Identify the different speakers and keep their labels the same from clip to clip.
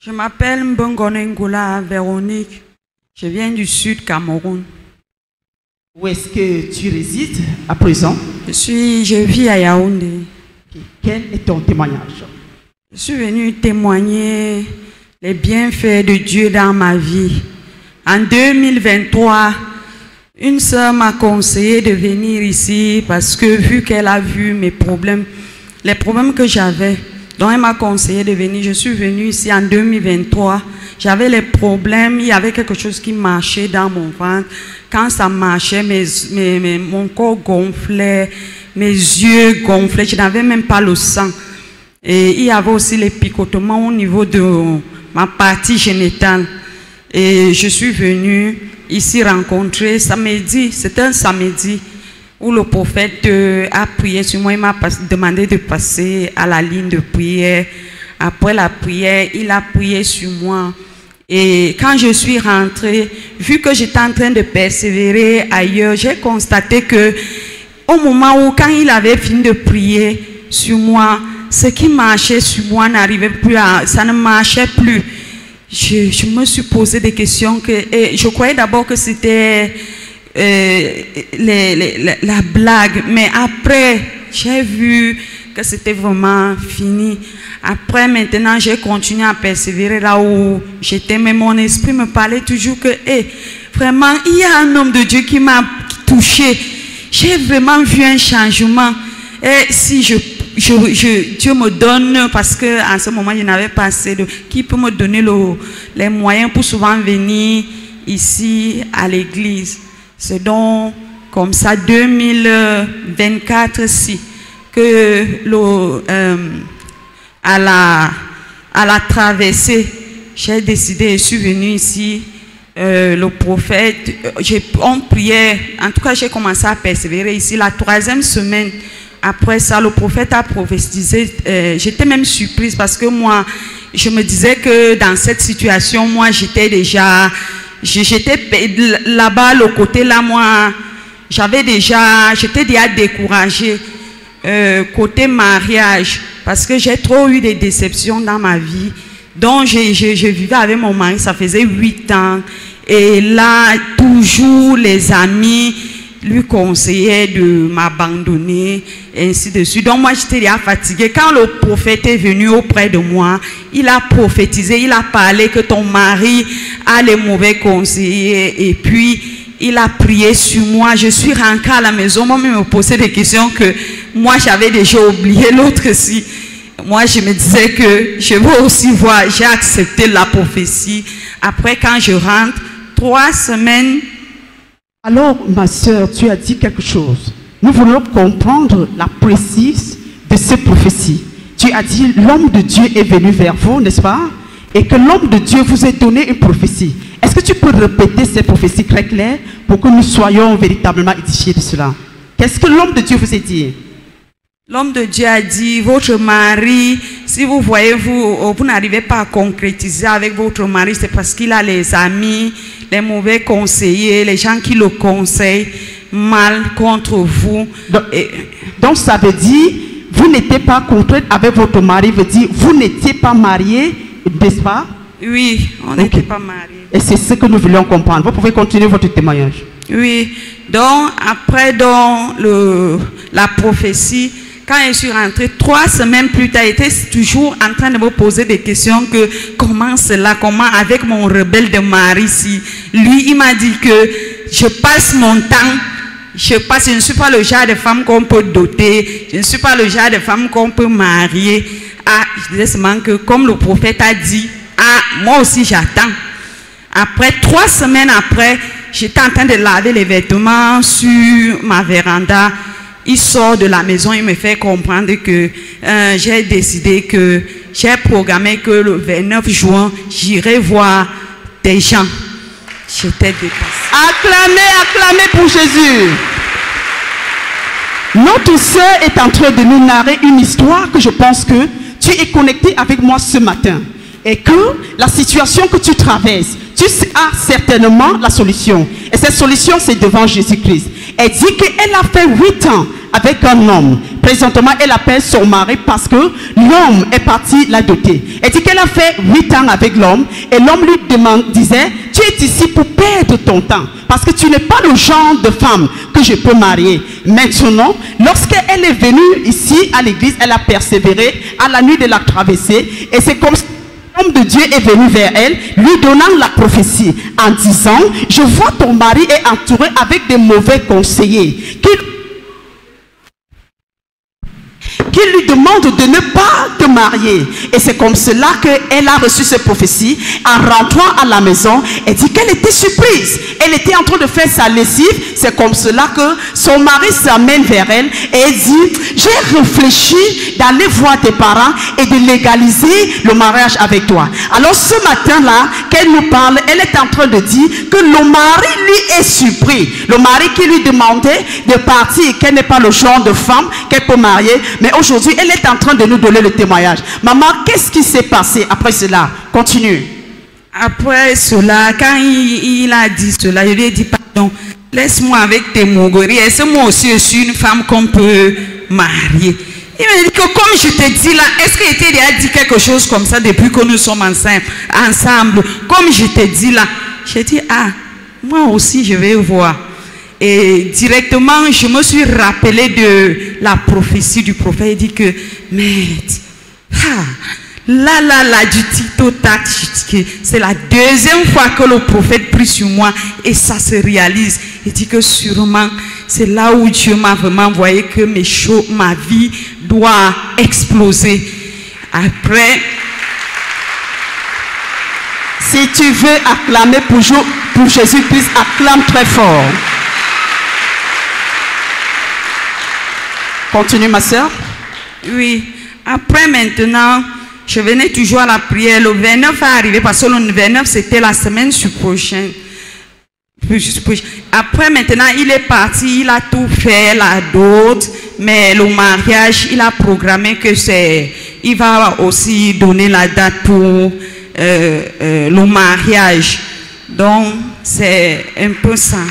Speaker 1: Je m'appelle Mbongone Ngoula Véronique. Je viens du sud Cameroun.
Speaker 2: Où est-ce que tu résides à présent?
Speaker 1: Je vis à Yaoundé.
Speaker 2: Quel est ton témoignage?
Speaker 1: Je suis venue témoigner les bienfaits de Dieu dans ma vie. En 2023, une sœur m'a conseillé de venir ici parce que vu qu'elle a vu mes problèmes, les problèmes que j'avais, donc elle m'a conseillé de venir. Je suis venue ici en 2023. J'avais les problèmes, il y avait quelque chose qui marchait dans mon ventre. Quand ça marchait, mon corps gonflait, mes yeux gonflaient, je n'avais même pas le sang. Et il y avait aussi les picotements au niveau de ma partie génitale. Et je suis venue ici rencontrer samedi, c'était un samedi où le prophète a prié sur moi, il m'a demandé de passer à la ligne de prière. Après la prière, il a prié sur moi. Et quand je suis rentrée, vu que j'étais en train de persévérer ailleurs, j'ai constaté que au moment où, quand il avait fini de prier sur moi, ce qui marchait sur moi n'arrivait plus ça ne marchait plus. Je me suis posé des questions et je croyais d'abord que c'était la blague, mais après j'ai vu que c'était vraiment fini. Après, maintenant, j'ai continué à persévérer là où j'étais, mais mon esprit me parlait toujours que, vraiment, il y a un homme de Dieu qui m'a touché. J'ai vraiment vu un changement. Et si Dieu me donne, parce qu'à ce moment, je n'avais pas assez de... Qui peut me donner les moyens pour souvent venir ici à l'église? C'est donc comme ça, 2024-ci, que à la traversée, j'ai décidé, je suis venue ici, le prophète, on priait, en tout cas j'ai commencé à persévérer ici, la 3e semaine, après ça, le prophète a prophétisé, j'étais même surprise parce que moi, je me disais que dans cette situation, moi j'étais déjà, j'étais là-bas, le côté là, moi, j'étais déjà découragée. Côté mariage, parce que j'ai trop eu des déceptions dans ma vie. Donc je vivais avec mon mari, ça faisait 8 ans, et là toujours les amis lui conseillaient de m'abandonner, et ainsi de suite. Donc moi j'étais déjà fatiguée. Quand le prophète est venu auprès de moi, il a prophétisé, il a parlé que ton mari a les mauvais conseillers, et puis il a prié sur moi. Je suis rentrée à la maison. Moi-même me posais des questions que moi j'avais déjà oublié. L'autre si. Moi je me disais que je veux aussi voir. J'ai accepté la prophétie. Après quand je rentre, 3 semaines.
Speaker 2: Alors ma soeur, tu as dit quelque chose. Nous voulons comprendre la précise de cette prophétie. Tu as dit l'homme de Dieu est venu vers vous, n'est-ce pas? Et que l'homme de Dieu vous ait donné une prophétie. Est-ce que tu peux répéter cette prophétie très claire pour que nous soyons véritablement édifiés de cela? Qu'est-ce que l'homme de Dieu vous a dit?
Speaker 1: L'homme de Dieu a dit, votre mari, si vous voyez, vous n'arrivez pas à concrétiser avec votre mari, c'est parce qu'il a les amis, les mauvais conseillers, les gens qui le conseillent mal contre vous.
Speaker 2: Donc ça veut dire, vous n'étiez pas contrainte avec votre mari, veut dire, vous n'étiez pas marié, n'est-ce pas?
Speaker 1: Oui, on n'était pas mariés.
Speaker 2: Et c'est ce que nous voulons comprendre. Vous pouvez continuer votre témoignage.
Speaker 1: Oui, donc après la prophétie, quand je suis rentrée 3 semaines plus tard, j'étais toujours en train de me poser des questions que comment cela, comment avec mon rebelle de mari si lui il m'a dit que je passe mon temps, je ne suis pas le genre de femme qu'on peut doter, je ne suis pas le genre de femme qu'on peut marier. Je disais seulement que comme le prophète a dit, moi aussi j'attends. Après 3 semaines après, j'étais en train de laver les vêtements sur ma véranda. Il sort de la maison, il me fait comprendre que j'ai décidé que j'ai programmé que le 29 juin, j'irai voir des gens. J'étais dépassée.
Speaker 2: Acclamez pour Jésus. Notre sœur est en train de nous narrer une histoire que je pense que tu es connecté avec moi ce matin. Et que la situation que tu traverses, tu as certainement la solution. Et cette solution, c'est devant Jésus-Christ. Elle dit qu'elle a fait 8 ans avec un homme. Présentement, elle appelle son mari parce que l'homme est parti la doter. Elle dit qu'elle a fait 8 ans avec l'homme et l'homme lui disait, tu es ici pour perdre ton temps parce que tu n'es pas le genre de femme que je peux marier. Maintenant, lorsqu'elle est venue ici à l'église, elle a persévéré à la nuit de la traversée et c'est comme l'homme de Dieu est venu vers elle, lui donnant la prophétie en disant, je vois ton mari est entouré avec des mauvais conseillers qui lui demande de ne pas te marier. Et c'est comme cela qu'elle a reçu cette prophétie. En rentrant à la maison, elle dit qu'elle était surprise. Elle était en train de faire sa lessive. C'est comme cela que son mari s'amène vers elle et elle dit, j'ai réfléchi d'aller voir tes parents et de légaliser le mariage avec toi. Alors ce matin-là, qu'elle nous parle, elle est en train de dire que le mari lui est surpris. Le mari qui lui demandait de partir, qu'elle n'est pas le genre de femme qu'elle peut marier. Mais aujourd'hui, elle est en train de nous donner le témoignage. Maman, qu'est-ce qui s'est passé après cela? Continue.
Speaker 1: Après cela, quand il a dit cela, je lui ai dit, pardon, laisse-moi avec tes mogories. Est-ce que moi aussi je suis une femme qu'on peut marier? Il m'a dit que comme je te dis là, est-ce qu'il t'a déjà dit quelque chose comme ça depuis que nous sommes ensemble? Comme je te dis là, j'ai dit, ah, moi aussi je vais voir. Et directement, je me suis rappelé de la prophétie du prophète. Il dit que, mais, du tito tac, c'est la deuxième fois que le prophète prie sur moi et ça se réalise. Il dit que sûrement, c'est là où Dieu m'a vraiment envoyé que ma vie doit exploser. Après,
Speaker 2: si tu veux acclamer pour Jésus-Christ, acclame très fort. Continue, ma soeur.
Speaker 1: Oui. Après, maintenant, je venais toujours à la prière. Le 29 est arrivé parce que le 29, c'était la semaine prochaine. Après, maintenant, il est parti. Il a tout fait, la dot. Mais le mariage, il a programmé que c'est... Il va aussi donner la date pour le mariage. Donc, c'est un peu ça.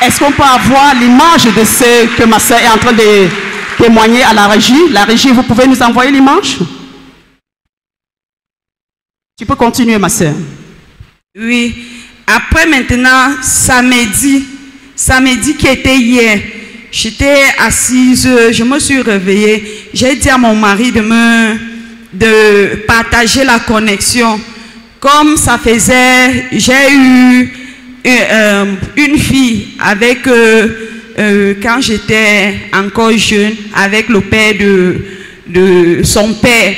Speaker 2: Est-ce qu'on peut avoir l'image de ce que ma soeur est en train de témoigner à la régie? La régie, vous pouvez nous envoyer l'image? Tu peux continuer, ma soeur.
Speaker 1: Oui. Après, maintenant, samedi qui était hier, j'étais assise, je me suis réveillée. J'ai dit à mon mari de partager la connexion. Comme ça faisait, j'ai eu une fille avec quand j'étais encore jeune avec le père de son père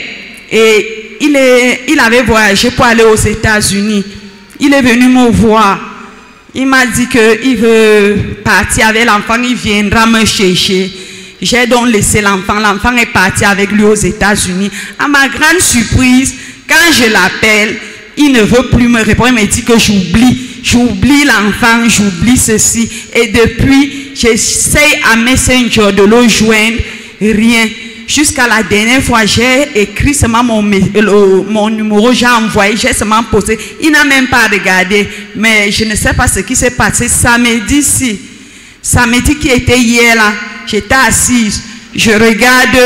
Speaker 1: et il avait voyagé pour aller aux États-Unis. Il est venu me voir, il m'a dit qu'il veut partir avec l'enfant, il viendra me chercher. J'ai donc laissé l'enfant est parti avec lui aux États-Unis. À ma grande surprise, quand je l'appelle, il ne veut plus me répondre, il me dit que j'oublie l'enfant, j'oublie ceci. Et depuis, j'essaie à Messenger de le joindre, rien. Jusqu'à la dernière fois, j'ai écrit seulement mon numéro, j'ai envoyé, j'ai seulement posé. Il n'a même pas regardé. Mais je ne sais pas ce qui s'est passé samedi qui était hier là. J'étais assise. Je regarde,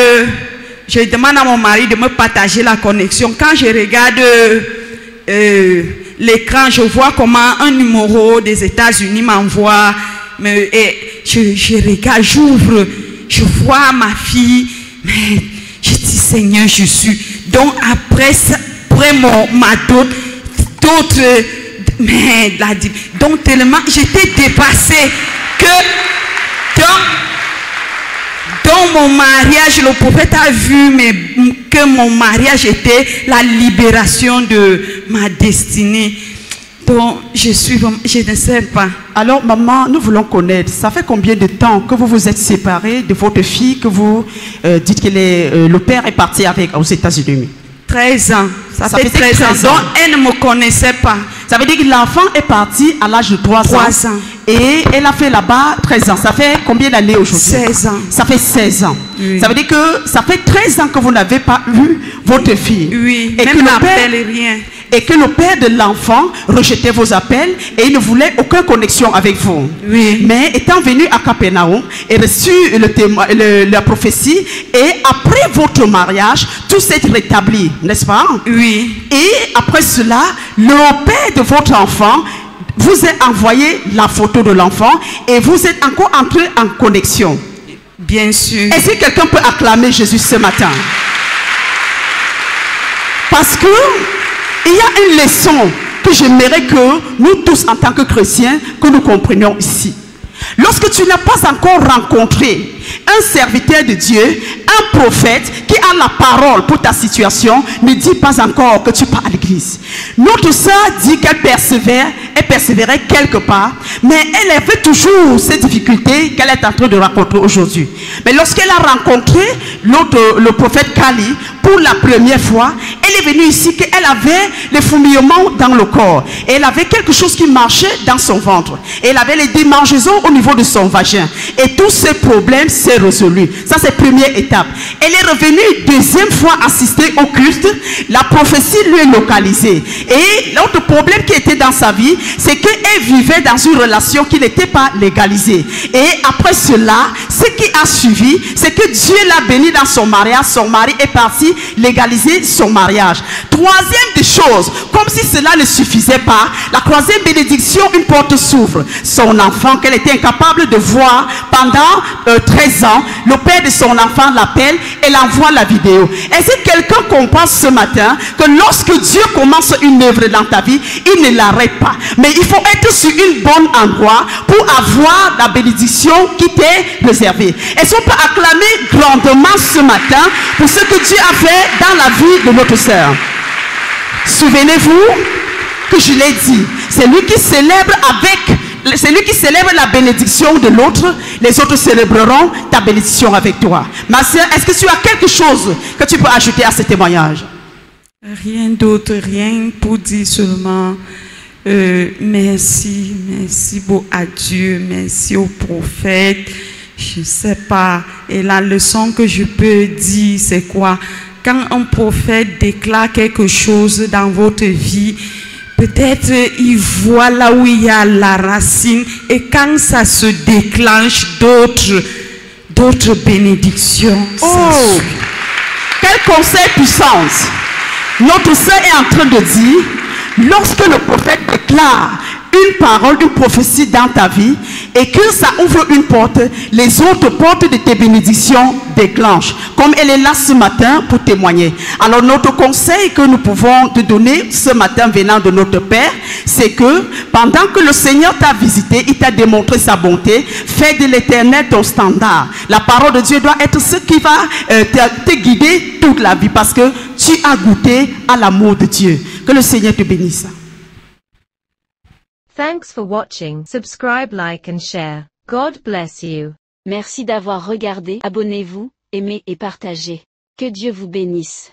Speaker 1: je demande à mon mari de me partager la connexion. Quand je regarde l'écran, je vois comment un numéro des États-Unis m'envoie. Et je regarde, j'ouvre, je vois ma fille. Mais je dis Seigneur Jésus. Donc après ma d'autres, mais donc tellement j'étais dépassée que dans mon mariage, le prophète a vu que mon mariage était la libération de ma destinée. Donc, je ne sais pas.
Speaker 2: Alors, maman, nous voulons connaître, ça fait combien de temps que vous vous êtes séparés de votre fille, que vous dites que le père est parti aux États-Unis?
Speaker 1: 13 ans. Ça fait 13 ans. Donc, elle ne me connaissait pas.
Speaker 2: Ça veut dire que l'enfant est parti à l'âge de 3 ans. Et elle a fait là-bas 13 ans. Ça fait combien d'années aujourd'hui?
Speaker 1: 16 ans.
Speaker 2: Ça fait 16 ans.
Speaker 1: Oui.
Speaker 2: Ça veut dire que ça fait 13 ans que vous n'avez pas vu votre fille.
Speaker 1: Oui,
Speaker 2: et
Speaker 1: même
Speaker 2: que
Speaker 1: l'appel et rien.
Speaker 2: et que le père de l'enfant rejetait vos appels et il ne voulait aucune connexion avec vous.
Speaker 1: Oui.
Speaker 2: Mais étant venu à Capernaum et reçu la prophétie, et après votre mariage, tout s'est rétabli, n'est-ce pas?
Speaker 1: Oui.
Speaker 2: Et après cela, le père de votre enfant vous a envoyé la photo de l'enfant et vous êtes encore entré en connexion.
Speaker 1: Bien sûr.
Speaker 2: Est-ce que quelqu'un peut acclamer Jésus ce matin? Parce que il y a une leçon que j'aimerais que nous tous en tant que chrétiens, que nous comprenions ici. Lorsque tu n'as pas encore rencontré un serviteur de Dieu, un prophète qui a la parole pour ta situation, ne dis pas encore que tu pars à l'église. Notre sœur dit qu'elle persévérait quelque part, mais elle avait toujours ces difficultés qu'elle est en train de rencontrer aujourd'hui. Mais lorsqu'elle a rencontré le prophète Kali pour la première fois, elle est venue ici qu'elle avait les fourmillements dans le corps. Et elle avait quelque chose qui marchait dans son ventre. Et elle avait les démangeaisons au niveau de son vagin. Et tous ces problèmes s'est résolu. Ça, c'est la première étape. Elle est revenue deuxième fois assister au culte. La prophétie lui est localisée. Et l'autre problème qui était dans sa vie, c'est qu'elle vivait dans une relation qui n'était pas légalisée. Et après cela, ce qui a suivi, c'est que Dieu l'a béni dans son mariage. Son mari est parti légaliser son mariage. Troisième des choses, comme si cela ne suffisait pas, la troisième bénédiction, une porte s'ouvre. Son enfant qu'elle était incapable de voir pendant 13 ans, le père de son enfant l'appelle et l'envoie la vidéo. Est-ce que quelqu'un comprend ce matin que lorsque Dieu commence une œuvre dans ta vie, il ne l'arrête pas. Mais il faut être sur une bonne endroit pour avoir la bénédiction qui t'est réservée. Est-ce qu'on peut acclamer grandement ce matin pour ce que Dieu a fait dans la vie de notre sœur? Souvenez-vous que je l'ai dit, c'est lui qui célèbre la bénédiction de l'autre, les autres célébreront ta bénédiction avec toi. Ma sœur, est-ce que tu as quelque chose que tu peux ajouter à ce témoignage?
Speaker 1: Rien d'autre, rien pour dire seulement merci beaucoup à Dieu, merci au prophète. Je ne sais pas, et la leçon que je peux dire, c'est quoi? Quand un prophète déclare quelque chose dans votre vie, peut-être il voit là où il y a la racine, et quand ça se déclenche, d'autres bénédictions.
Speaker 2: Oh, quel conseil puissant! Notre sœur est en train de dire, lorsque le prophète déclare une parole, une prophétie dans ta vie, et que ça ouvre une porte, les autres portes de tes bénédictions déclenchent. Comme elle est là ce matin pour témoigner. Alors notre conseil que nous pouvons te donner ce matin venant de notre Père, c'est que pendant que le Seigneur t'a visité, il t'a démontré sa bonté, fais de l'Éternel ton standard. La parole de Dieu doit être ce qui va te guider toute la vie, parce que tu as goûté à l'amour de Dieu. Que le Seigneur te bénisse.
Speaker 3: Thanks for watching. Subscribe, like and share. God bless you.
Speaker 4: Merci d'avoir regardé. Abonnez-vous, aimez et partagez. Que Dieu vous bénisse.